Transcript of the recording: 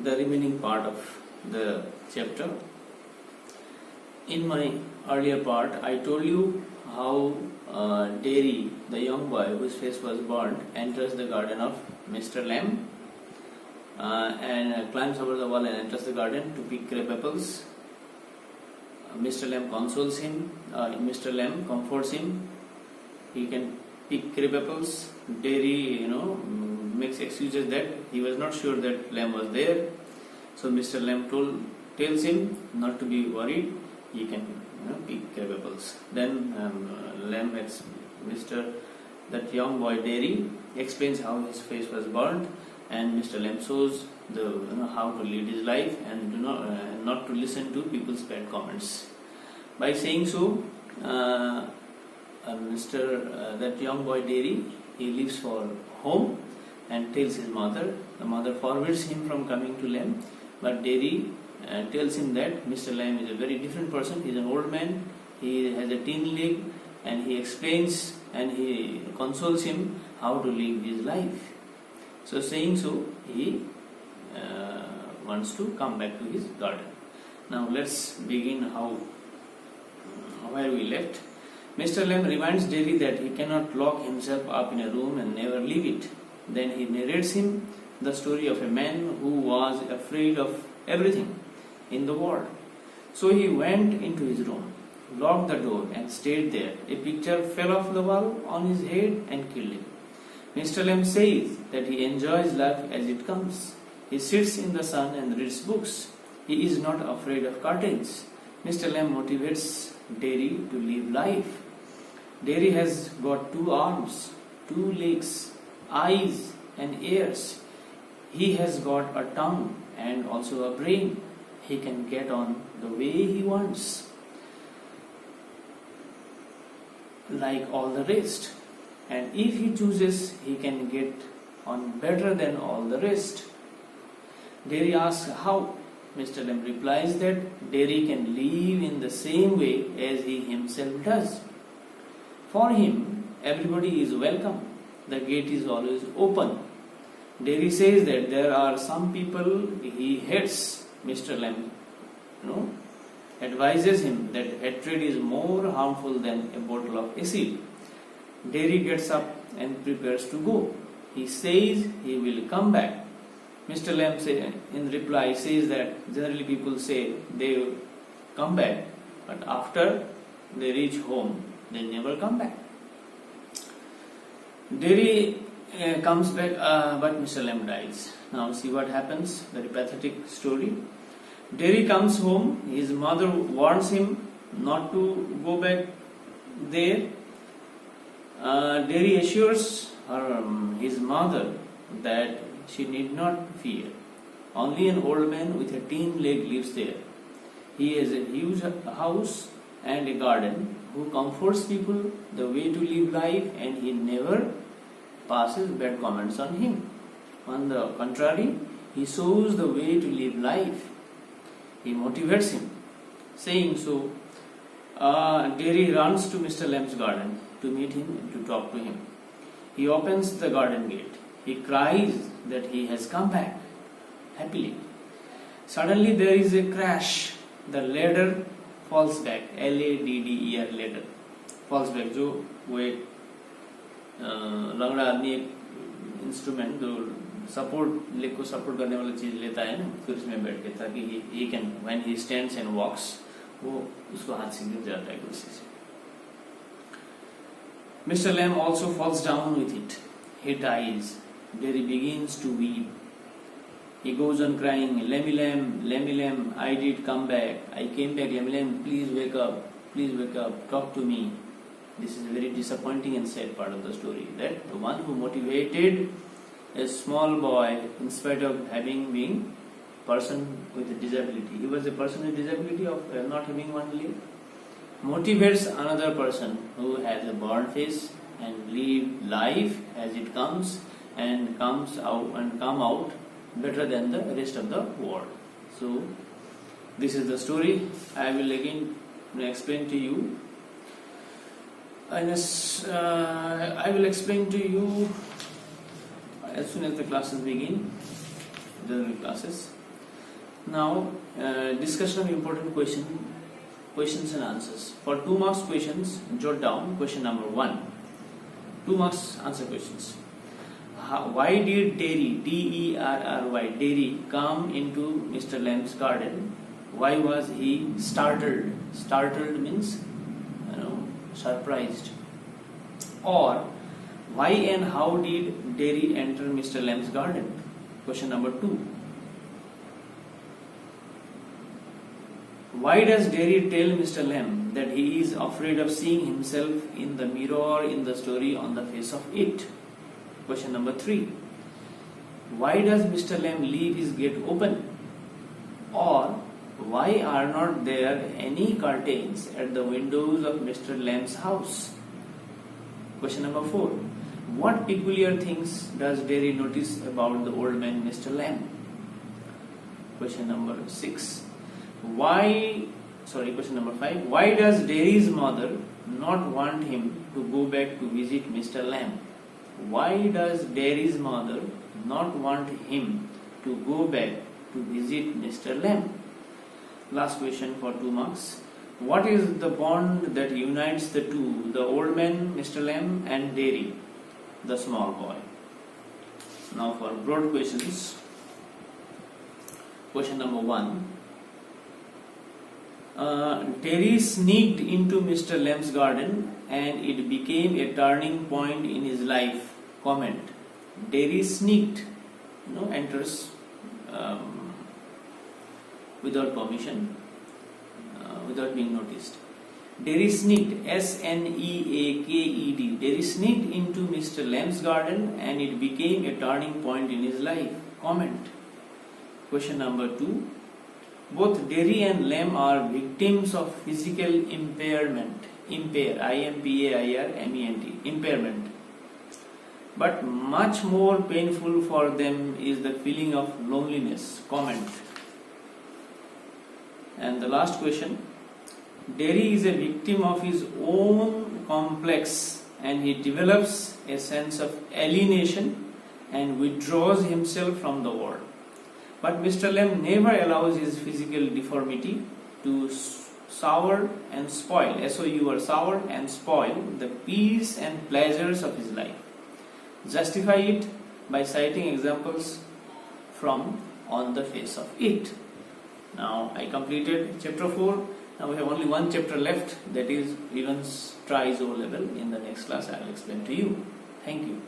the remaining part of the chapter. In my earlier part, I told you how Derry, the young boy whose face was burnt, enters the garden of Mr. Lamb and climbs over the wall and enters the garden to pick crab apples. Mr. Lamb consoles him, Mr. Lamb comforts him. He can pick crab apples. Derry, makes excuses that he was not sure that Lamb was there. So Mr. Lamb tells him not to be worried. He can pick crab apples. Then that young boy Derry explains how his face was burnt, and Mr. Lamb shows how to lead his life and not to listen to people's bad comments. By saying so, that young boy Derry, he leaves for home and tells his mother. The mother forbids him from coming to Lamb, but Derry tells him that Mr. Lamb is a very different person. He is an old man, he has a tin leg, and he explains and he consoles him how to live his life. So saying so, he wants to come back to his garden. Now let's begin where we left. Mr. Lamb reminds Derry that he cannot lock himself up in a room and never leave it. Then he narrates him the story of a man who was afraid of everything in the world. So he went into his room, locked the door and stayed there. A picture fell off the wall on his head and killed him. Mr. Lamb says that he enjoys life as it comes. He sits in the sun and reads books. He is not afraid of curtains. Mr. Lamb motivates Derry to live life. Derry has got 2 arms, 2 legs, eyes and ears. He has got a tongue and also a brain. He can get on the way he wants, like all the rest. And if he chooses, he can get on better than all the rest. Derry asks how. Mr. Lamb replies that Derry can live in the same way as he himself does. For him, everybody is welcome. The gate is always open. Derry says that there are some people he hates. Mr. Lamb advises him that hatred is more harmful than a bottle of acid. Derry gets up and prepares to go. He says he will come back. Mr. Lamb in reply says that generally people say they come back, but after they reach home, they never come back. Derry comes back, but Mr. Lamb dies. Now see what happens, very pathetic story. Derry comes home, his mother warns him not to go back there. Derry assures his mother that she need not fear. Only an old man with a tin leg lives there. He has a huge house and a garden who comforts people the way to live life, and he never passes bad comments on him. On the contrary, he shows the way to live life. He motivates him. Saying so, Derry runs to Mr. Lamb's garden to meet him and to talk to him. He opens the garden gate. He cries that he has come back happily. Suddenly there is a crash. The ladder falls back. Ladder, ladder falls back. जो वो एक लंगड़ा आदमी एक instrument जो support leg को support करने वाला चीज लेता है ना, फिर उसमें बैठ के, ताकि he can when he stands and walks वो उसको हाथ से गिर जाता है कुर्सी से. Mr. Lamb also falls down with it. He dies. Derry begins to weep. He goes on crying, Lammy Lamb, I did come back. I came back, Lammy Lamb, please wake up, talk to me. This is a very disappointing and sad part of the story, that the one who motivated a small boy, in spite of being person with a disability, he was a person with disability of not having one leg, motivates another person who has a burned face and live life as it comes and come out better than the rest of the world. So this is the story. I will again explain to you. I will explain to you as soon as the classes begin, the classes. Now, discussion of important questions and answers. For 2 marks questions, jot down question number 1. 2 marks answer questions. Why did Derry, D-E-R-R-Y, Derry, come into Mr. Lamb's garden? Why was he startled? Startled means, surprised. Or, why and how did Derry enter Mr. Lamb's garden? Question number 2. Why does Derry tell Mr. Lamb that he is afraid of seeing himself in the mirror in the story on the face of it? Question number 3. Why does Mr. Lamb leave his gate open? Or why are not there any curtains at the windows of Mr. Lamb's house? Question number 4. What peculiar things does Derry notice about the old man Mr. Lamb? Question number 6. Question number 5. Why does Derry's mother not want him to go back to visit Mr. Lamb? Why does Derry's mother not want him to go back to visit Mr. Lamb? Last question for 2 marks. What is the bond that unites the two, the old man, Mr. Lamb, and Derry, the small boy? Now for broad questions. Question number 1. Derry sneaked into Mr. Lamb's garden and it became a turning point in his life. Comment. Derry sneaked, enters without permission, without being noticed. Derry sneaked, S-N-E-A-K-E-D. Derry sneaked into Mr. Lamb's garden and it became a turning point in his life. Comment. Question number 2. Both Derry and Lamb are victims of physical impairment. I-M-P-A-I-R-M-E-N-T. Impairment. But much more painful for them is the feeling of loneliness. Comment. And the last question. Derry is a victim of his own complex and he develops a sense of alienation and withdraws himself from the world. But Mr. Lamb never allows his physical deformity to sour and spoil, S-O-U-R, sour and spoil the peace and pleasures of his life. Justify it by citing examples from On the Face of It. Now I completed chapter 4. Now we have only one chapter left, that is Evans tries O level. In the next class I will explain to you. Thank you.